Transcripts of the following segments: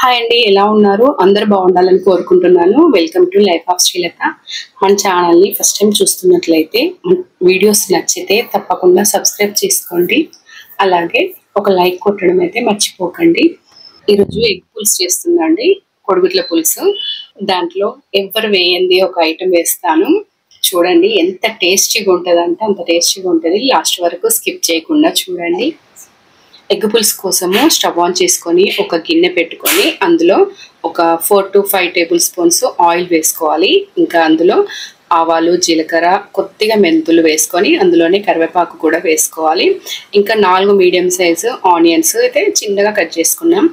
Hi అండి, ఎలా ఉన్నారు? అందరూ బాగుండాలని కోరుకుంటున్నాను. Welcome to life of Srilatha. మన ఛానల్ని ఫస్ట్ టైం చూస్తున్నట్లయితే వీడియోస్ నచ్చితే తప్పకుండా సబ్స్క్రైబ్ చేసుకోండి. అలాగే ఒక లైక్ కొట్టడం అయితే మర్చిపోకండి. ఈరోజు ఎగ్ పులుసు చేస్తున్నా అండి, కొడిగుడ్ల పులుసు. దాంట్లో ఎవ్వరు వేయంది ఒక ఐటెం వేస్తాను. చూడండి ఎంత టేస్టీగా ఉంటుంది అంటే అంత టేస్టీగా ఉంటుంది. లాస్ట్ వరకు స్కిప్ చేయకుండా చూడండి. ఎగ్ పులుసు కోసము స్టవ్ ఆన్ చేసుకొని ఒక గిన్నె పెట్టుకొని అందులో ఒక 4 to 5 టేబుల్ స్పూన్స్ ఆయిల్ వేసుకోవాలి. ఇంకా అందులో ఆవాలు, జీలకర్ర, కొద్దిగా మెంతులు వేసుకొని అందులోనే కరివేపాకు కూడా వేసుకోవాలి. ఇంకా 4 మీడియం సైజు ఆనియన్స్ అయితే చిన్నగా కట్ చేసుకున్నాం,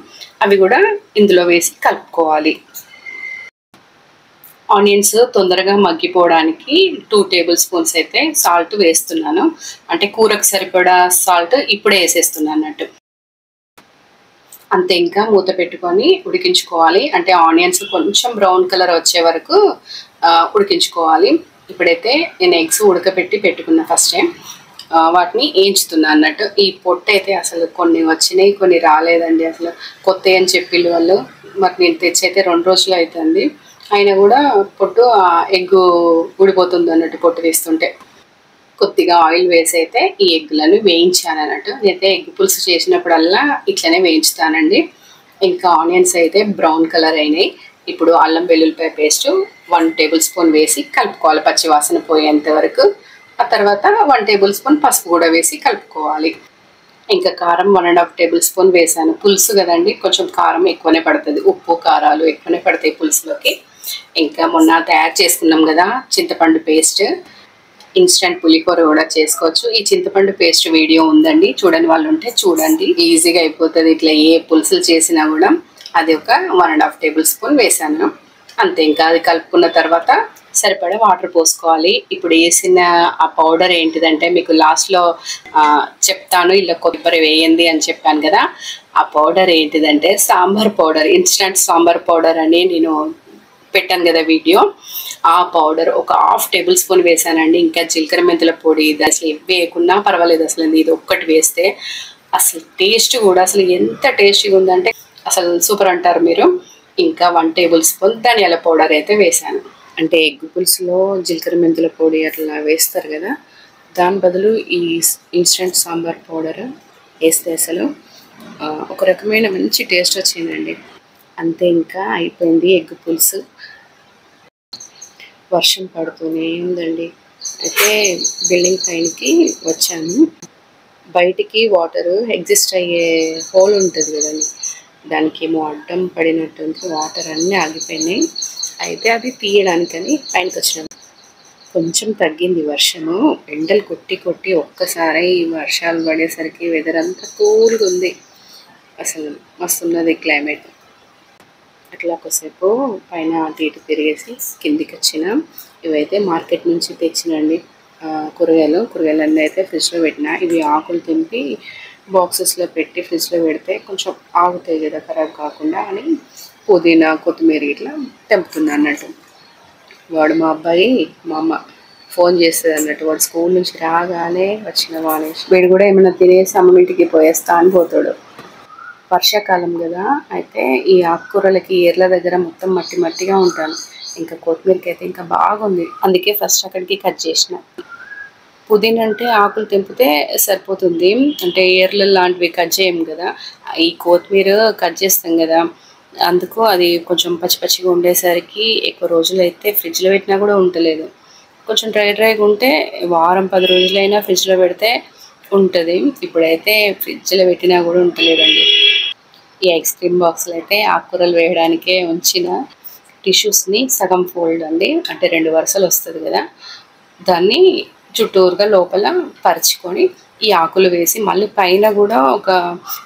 అవి కూడా ఇందులో వేసి కలుపుకోవాలి. ఆనియన్స్ తొందరగా మగ్గిపోవడానికి 2 టేబుల్ స్పూన్స్ అయితే సాల్ట్ వేస్తున్నాను. అంటే కూరకు సరిపడా సాల్ట్ ఇప్పుడే వేసేస్తున్నాను అన్నట్టు. అంతే, ఇంకా మూత పెట్టుకొని ఉడికించుకోవాలి. అంటే ఆనియన్స్ కొంచెం బ్రౌన్ కలర్ వచ్చే వరకు ఉడికించుకోవాలి. ఇప్పుడైతే నేను ఎగ్స్ ఉడకబెట్టి పెట్టుకున్నా ఫస్ట్ టైం, వాటిని వేయించుతున్నా అన్నట్టు. ఈ పొట్టు అయితే అసలు కొన్ని వచ్చినాయి, కొన్ని రాలేదండి. అసలు కొత్త అని చెప్పిళ్ళు వాళ్ళు. మరి నేను తెచ్చి అయితే 2 రోజులు అవుతుంది, అయినా కూడా పొట్టు ఎగ్గు ఊడిపోతుంది అన్నట్టు పొట్టు వేస్తుంటే. కొద్దిగా ఆయిల్ వేసి అయితే ఈ ఎగ్గులను వేయించాను అన్నట్టు. నేనైతే ఎగ్ పులుసు చేసినప్పుడల్లా ఇట్లనే వేయించుతానండి. ఇంకా ఆనియన్స్ అయితే బ్రౌన్ కలర్ అయినాయి. ఇప్పుడు అల్లం వెల్లుల్లిపాయ పేస్ట్ 1 టేబుల్ స్పూన్ వేసి కలుపుకోవాలి పచ్చి వాసన పోయేంత వరకు. ఆ తర్వాత 1 టేబుల్ స్పూన్ పసుపు కూడా వేసి కలుపుకోవాలి. ఇంకా కారం 1.5 టేబుల్ స్పూన్ వేసాను. పులుసు కదండి, కొంచెం కారం ఎక్కువనే పడుతుంది, ఉప్పు కారాలు ఎక్కువనే పడతాయి పులుసులోకి. ఇంకా మొన్న తయారు చేసుకున్నాం కదా చింతపండు పేస్ట్, ఇన్స్టెంట్ పులిహోర కూడా చేసుకోవచ్చు. ఈ చింతపండు పేస్ట్ వీడియో ఉందండి, చూడని వాళ్ళు ఉంటే చూడండి, ఈజీగా అయిపోతుంది. ఇట్లా ఏ పులుసులు చేసినా కూడా. అది ఒక 1.5 టేబుల్ స్పూన్ వేసాను. అంతే, ఇంకా అది కలుపుకున్న తర్వాత సరిపడా వాటర్ పోసుకోవాలి. ఇప్పుడు వేసిన ఆ పౌడర్ ఏంటిదంటే మీకు లాస్ట్లో చెప్తాను, ఇలా కొబ్బరి వేయండి అని చెప్పాను కదా. ఆ పౌడర్ ఏంటిదంటే sambar powder, instant sambar powder అని నేను పెట్టాను కదా వీడియో. ఆ పౌడర్ ఒక 1/2 టేబుల్ స్పూన్ వేసానండి. ఇంకా జీలకర్ర మెంతుల పొడి, ఇది అసలు వేయకున్నా పర్వాలేదు, అసలు ఇది ఒక్కటి వేస్తే అసలు టేస్ట్ కూడా అసలు ఎంత టేస్టీగా ఉందంటే అసలు సూపర్ అంటారు మీరు. ఇంకా 1 టేబుల్ స్పూన్ ధనియాల పౌడర్ అయితే వేసాను. అంటే ఎగ్ పులుసులో జీలకర్ర మెంతుల పొడి అట్లా వేస్తారు కదా, దాని బదులు ఈ ఇన్స్టెంట్ సాంబార్ పౌడర్ వేస్తే అసలు ఒక రకమైన మంచి టేస్ట్ వచ్చిందండి. అంతే, ఇంకా అయిపోయింది ఎగ్ పులుసు. వర్షం పడుతూనే ఉందండి. అయితే బిల్డింగ్ పైనకి వచ్చాను. బయటికి వాటరు ఎగ్జిస్ట్ అయ్యే హోల్ ఉంటుంది కదండి, దానికి ఏమో అడ్డం పడినట్టుంది, వాటర్ అన్నీ ఆగిపోయినాయి. అయితే అది తీయడానికని పైనకి వచ్చినాం. కొంచెం తగ్గింది వర్షము. ఎండలు కొట్టి కొట్టి ఒక్కసారి వర్షాలు పడేసరికి వెదర్ అంతా కూల్గా ఉంది. అసలు మస్తున్నది క్లైమేట్. అట్లా ఒకసేపు పైన అటు ఇటు తిరిగేసి కిందికి వచ్చినాం. ఇవైతే మార్కెట్ నుంచి తెచ్చినండి కూరగాయలన్నీ అయితే ఫ్రిడ్జ్లో పెట్టిన. ఇవి ఆకులు తెంపి బాక్సెస్లో పెట్టి ఫ్రిడ్జ్లో పెడితే కొంచెం ఆగుతాయి కదా ఖరాబ్ కాకుండా అని పుదీనా, కొత్తిమీర ఇట్లా తెంపుతుంది అన్నట్టు. వాడు మా అబ్బాయి, మా అమ్మ ఫోన్ చేస్తుంది అన్నట్టు. వాడు స్కూల్ నుంచి రాగానే వచ్చిన వానేసి వీడు కూడా ఏమైనా తినేసి అమ్మ ఇంటికి పోయేస్తా అని పోతాడు. వర్షాకాలం కదా, అయితే ఈ ఆకుకూరలకి ఏర్ల దగ్గర మొత్తం మట్టి మట్టిగా ఉంటాను. ఇంకా కొత్తిమీరకి అయితే ఇంకా బాగుంది, అందుకే ఫస్ట్ అక్కడికి కట్ చేసిన. పుదీనా అంటే ఆకులు తెంపితే సరిపోతుంది, అంటే ఏర్ల లాంటివి కట్ చేయం కదా. ఈ కొత్తిమీర కట్ చేస్తాం కదా, అందుకు అది కొంచెం పచ్చి పచ్చిగా ఉండేసరికి ఎక్కువ రోజులు అయితే ఫ్రిడ్జ్లో పెట్టినా కూడా ఉండలేదు. కొంచెం డ్రైగా ఉంటే వారం 10 రోజులైనా ఫ్రిడ్జ్లో పెడితే ఉంటుంది. ఇప్పుడైతే ఫ్రిడ్జ్లో పెట్టినా కూడా ఉండలేదండి. ఈ ఐస్ క్రీమ్ బాక్స్లో అయితే ఆకుకూరలు వేయడానికే ఉంచిన టిష్యూస్ని సగం ఫోల్డ్ అండి, అంటే 2 వరుసలు వస్తుంది కదా, దాన్ని చుట్టూరుగా లోపల పరుచుకొని ఈ ఆకులు వేసి మళ్ళీ పైన కూడా ఒక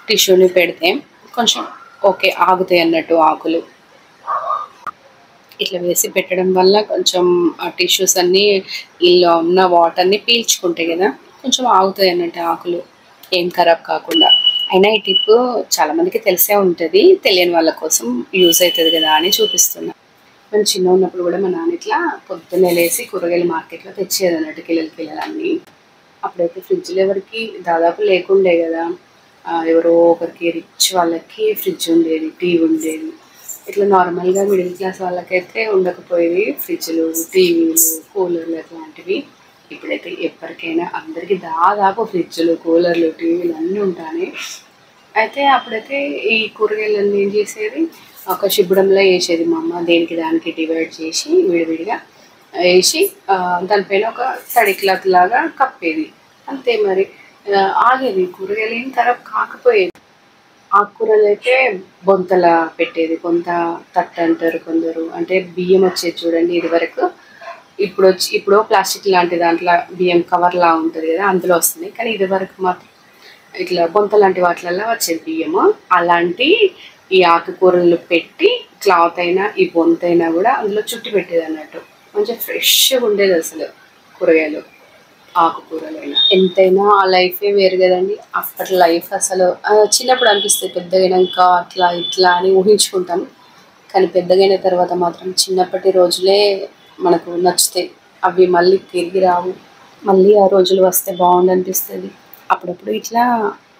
టిష్యూని పెడితే కొంచెం ఓకే ఆగుతాయి అన్నట్టు ఆకులు. ఇట్లా వేసి పెట్టడం వల్ల కొంచెం ఆ టిష్యూస్ అన్నీ ఇలా ఉన్న వాటర్ని పీల్చుకుంటాయి కదా, కొంచెం ఆగుతాయి అన్నట్టు ఆకులు, ఏం ఖరాబ్ కాకుండా. అయినా ఈ టిప్ చాలామందికి తెలిసే ఉంటుంది, తెలియని వాళ్ళ కోసం యూజ్ అవుతుంది కదా అని చూపిస్తున్నా. మేము చిన్న ఉన్నప్పుడు కూడా మా నాన్న ఇట్లా పొద్దున్నే లేసి కూరగాయలు మార్కెట్లో తెచ్చేది అన్నట్టు, కిలోలు అన్నీ. అప్పుడైతే ఫ్రిడ్జ్లు ఎవరికి దాదాపు లేకుండే కదా, ఎవరో ఒకరికి రిచ్ వాళ్ళకి ఫ్రిడ్జ్ ఉండేది, టీవీ ఉండేది. ఇట్లా నార్మల్గా మిడిల్ క్లాస్ వాళ్ళకైతే ఉండకపోయేది ఫ్రిడ్జ్లు, టీవీలు, కూలర్లు అట్లాంటివి. ఇప్పుడైతే ఎవరికైనా అందరికీ దాదాపు ఫ్రిడ్జ్లు, కూలర్లు, టీవీలు అన్నీ ఉంటాయి. అయితే అప్పుడైతే ఈ కూరగాయలన్నీ ఏం చేసేది, ఒక శుభ్రంలో వేసేది మా అమ్మ. దేనికి దానికి డివైడ్ చేసి విడివిడిగా వేసి దానిపైన ఒక తడి క్లాత్ లాగా కప్పేది. అంతే మరి. ఆగేది, కూరగాయలు ఏం ఖరాబ్ కాకపోయేది. ఆకుకూరలు అయితే బొంతల పెట్టేది, బొంత తట్టు అంటారు కొందరు, అంటే బియ్యం వచ్చేది చూడండి ఇది వరకు. ఇప్పుడు ప్లాస్టిక్ లాంటి దాంట్లో బియ్యం కవర్లా ఉంటుంది కదా, అందులో వస్తుంది. కానీ ఇది వరకు మాత్రం ఇట్లా బొంత లాంటి వాటిలలో వచ్చేది బియ్యము. అలాంటి ఈ ఆకుకూరలు పెట్టి క్లాత్ అయినా ఈ బొంత అయినా కూడా అందులో చుట్టి పెట్టేది అన్నట్టు. మంచిగా ఫ్రెష్గా ఉండేది అసలు కూరగాయలు, ఆకుకూరలైనా. ఎంతైనా ఆ లైఫే వేరు కదండి. అప్పటి లైఫ్ అసలు చిన్నప్పుడు అనిపిస్తుంది, పెద్దగైనాక అట్లా ఇట్లా అని ఊహించుకుంటాం. కానీ పెద్దగైన తర్వాత మాత్రం చిన్నప్పటి రోజులే మనకు నచ్చుతాయి. అవి మళ్ళీ తిరిగి రావు. మళ్ళీ ఆ రోజులు వస్తే బాగుండు అనిపిస్తుంది. అప్పుడప్పుడు ఇట్లా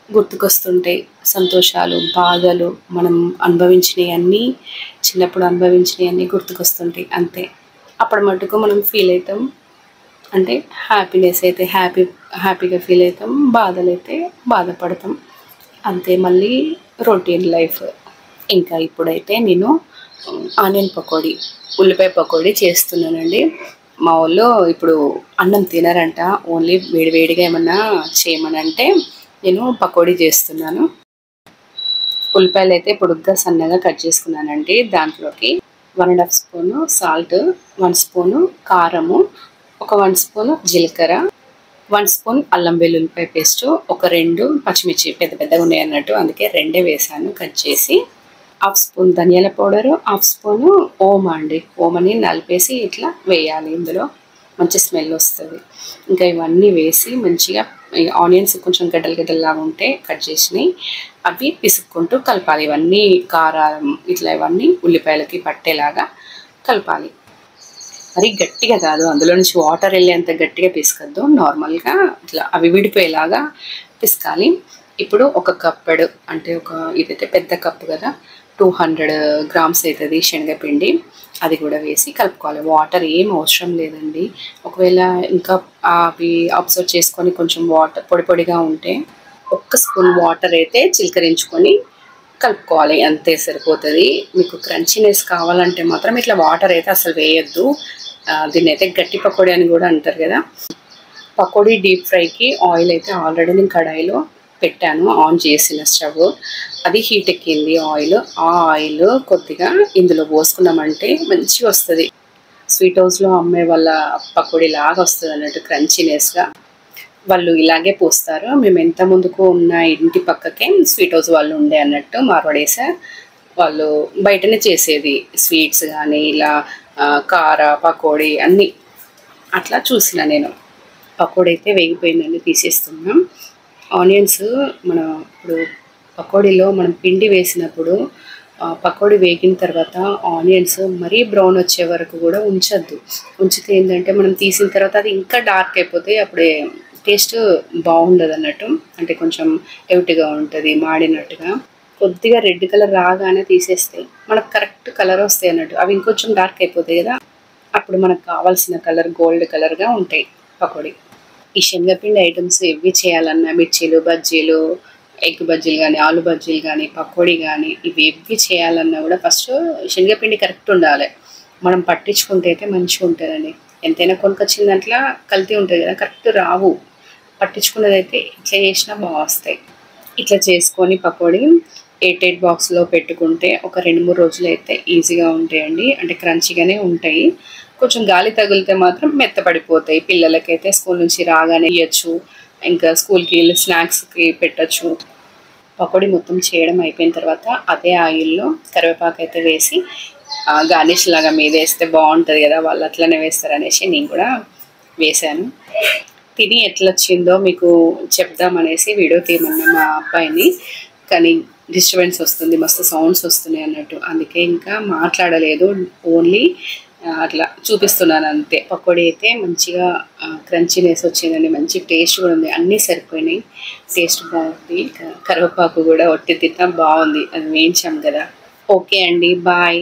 గుర్తుకొస్తుంటాయి సంతోషాలు, బాధలు, మనం అనుభవించినవన్నీ, చిన్నప్పుడు అనుభవించినవన్నీ గుర్తుకొస్తుంటాయి అంతే. అప్పటి మటుకు మనం ఫీల్ అవుతాం, అంటే హ్యాపీనెస్ అయితే హ్యాపీగా ఫీల్ అవుతాం, బాధలు అయితే బాధపడతాం అంతే. మళ్ళీ రొటీన్ లైఫ్. ఇంకా ఇప్పుడైతే నేను ఆనియన్ పకోడీ, ఉల్లిపాయ పకోడీ చేస్తున్నానండి. మా వాళ్ళు ఇప్పుడు అన్నం తినరంట, ఓన్లీ వేడివేడిగా ఏమన్నా చేయమని అంటే నేను పకోడీ చేస్తున్నాను. ఉల్లిపాయలు అయితే పొడుగ్గా సన్నగా కట్ చేసుకున్నానండి. దాంట్లోకి 1.5 స్పూను సాల్ట్, 1 స్పూను కారము, ఒక 1 స్పూను జీలకర్ర, 1 స్పూన్ అల్లం వెల్లుల్లిపాయ పేస్ట్, ఒక 2 పచ్చిమిర్చి పెద్ద పెద్దగా ఉన్నాయి అన్నట్టు, అందుకే 2 వేసాను కట్ చేసి. 1/2 స్పూన్ ధనియాల పౌడరు, 1/2 స్పూను ఓమా అండి. ఓమని నలిపేసి ఇట్లా వేయాలి, ఇందులో మంచి స్మెల్ వస్తుంది. ఇంకా ఇవన్నీ వేసి మంచిగా ఆనియన్స్ కొంచెం గడ్డలాగా ఉంటే కట్ చేసినాయి అవి పిసుక్కుంటూ కలపాలి. ఇవన్నీ కారం ఇట్లా ఇవన్నీ ఉల్లిపాయలకి పట్టేలాగా కలపాలి. మరి గట్టిగా కాదు, అందులో నుంచి వాటర్ వెళ్ళేంత గట్టిగా పిసకద్దు, నార్మల్గా ఇట్లా అవి విడిపోయేలాగా పిసకాలి. ఇప్పుడు ఒక కప్పడు, అంటే ఇదైతే పెద్ద కప్పు కదా, 200 గ్రామ్స్ అవుతుంది శనగపిండి, అది కూడా వేసి కలుపుకోవాలి. వాటర్ ఏం అవసరం లేదండి. ఒకవేళ ఇంకా అవి అబ్జర్వ్ చేసుకొని కొంచెం వాటర్ పొడి పొడిగా ఉంటే 1 స్పూన్ వాటర్ అయితే చిలకరించుకొని కలుపుకోవాలి, అంతే సరిపోతుంది. మీకు క్రంచీనెస్ కావాలంటే మాత్రం ఇట్లా వాటర్ అయితే అసలు వేయద్దు. దీన్ని అయితే గట్టి పకోడీ అని కూడా అంటారు కదా. పకోడీ డీప్ ఫ్రైకి ఆయిల్ అయితే ఆల్రెడీ నేను కడాయిలో పెట్టాను, ఆన్ చేసిన స్టవ్, అది హీట్ ఎక్కింది ఆయిల్. ఆ ఆయిల్ కొద్దిగా ఇందులో పోసుకున్నామంటే మంచిగా వస్తుంది. స్వీట్ హౌస్లో అమ్మే వాళ్ళ పకోడీ లాగా వస్తుంది అన్నట్టు, క్రంచీనెస్గా. వాళ్ళు ఇలాగే పోస్తారు. మేము ఎంత ముందుకు ఉన్న ఇంటి పక్కకే స్వీట్ హౌస్ వాళ్ళు ఉండే అన్నట్టు, మార్వాడీస్ వాళ్ళు బయటనే చేసేది స్వీట్స్ కానీ ఇలా కార పకోడీ అన్నీ. అట్లా చూసిన నేను. పకోడీ అయితే వేగిపోయిందని తీసేస్తున్నాం. ఆనియన్స్ మనం ఇప్పుడు పకోడీలో మనం పిండి వేసినప్పుడు పకోడీ వేగిన తర్వాత ఆనియన్స్ మరీ బ్రౌన్ వచ్చే వరకు కూడా ఉంచద్దు. ఉంచితే ఏంటంటే మనం తీసిన తర్వాత అది ఇంకా డార్క్ అయిపోతే అప్పుడే టేస్ట్ బాగుండదు అన్నట్టు, అంటే కొంచెం ఎవిటిగా ఉంటుంది, మాడినట్టుగా. కొద్దిగా రెడ్ కలర్ రాగానే తీసేస్తే మనకు కరెక్ట్ కలర్ వస్తాయి అన్నట్టు. అవి ఇంకొంచెం డార్క్ అయిపోతాయి కదా, అప్పుడు మనకు కావాల్సిన కలర్ గోల్డ్ కలర్గా ఉంటాయి పకోడీ. ఈ శనగపిండి ఐటమ్స్ ఎవి చేయాలన్నా, మిర్చీలు, బజ్జీలు, ఎగ్ బజ్జీలు కానీ, ఆలు బజ్జీలు కానీ, పకోడీ కానీ, ఇవి ఎవి చేయాలన్నా కూడా ఫస్ట్ శనగపిండి కరెక్ట్ ఉండాలి. మనం పట్టించుకుంటే అయితే మంచిగా ఉంటుందండి. ఎంతైనా కొనుకొచ్చిన దాంట్లో కల్తీ ఉంటుంది కదా, కరెక్ట్ రావు. పట్టించుకున్నది అయితే ఇట్లా చేసినా బాగా వస్తాయి. ఇట్లా చేసుకొని పకోడీ ఎయిట్ బాక్స్లో పెట్టుకుంటే ఒక 2-3 రోజులు అయితే ఈజీగా ఉంటాయండి, అంటే క్రంచీగానే ఉంటాయి. కొంచెం గాలి తగిలితే మాత్రం మెత్తపడిపోతాయి. పిల్లలకైతే స్కూల్ నుంచి రాగానే ఇవ్వచ్చు, ఇంకా స్కూల్కి వెళ్ళి స్నాక్స్కి పెట్టచ్చు. పకోడీ మొత్తం చేయడం అయిపోయిన తర్వాత అదే ఆయిల్లో కరివేపాకు అయితే వేసి గార్నిష్ లాగా మీద వేస్తే బాగుంటుంది కదా, వాళ్ళు అట్లనే వేస్తారనేసి నేను కూడా వేశాను. తిని ఎట్లా వచ్చిందో మీకు చెప్దామనేసి వీడియో తీయమన్నా మా అబ్బాయిని, కానీ డిస్టర్బెన్స్ వస్తుంది, మస్తు సౌండ్స్ వస్తున్నాయి అన్నట్టు, అందుకే ఇంకా మాట్లాడలేదు, ఓన్లీ అట్లా చూపిస్తున్నాను అంతే. పకోడీ అయితే మంచిగా క్రంచీనెస్ వచ్చిందండి, మంచి టేస్ట్ కూడా ఉంది, అన్నీ సరిపోయినాయి. టేస్ట్ బాగుంది. కరివేపాకు కూడా ఒట్టి తింటాం బాగుంది, అది వేయించాం కదా. ఓకే అండి, బాయ్.